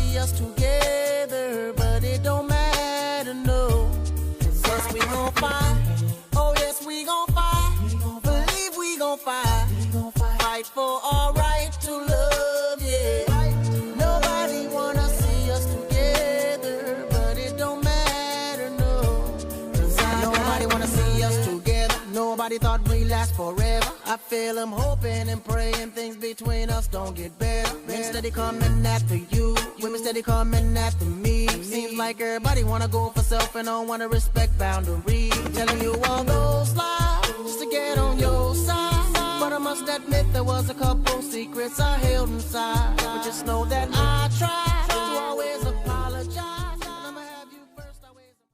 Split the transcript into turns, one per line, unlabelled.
see us together, but it don't matter, no. Yes, we gon' fight. Oh, yes, we gon' fight. Believe we gon' fight. Fight for our right to love, yeah. Nobody wanna see us together, but it don't matter, no. Nobody wanna see us together. Nobody thought we'd last forever. I feel I'm hoping and praying things between us don't get better. Men steady coming after you, women steady coming after me. Seems like everybody wanna go for self and don't wanna respect boundaries. Telling you all those lies just to get on your side. But I must admit there was a couple secrets I held inside. But just know that I tried to always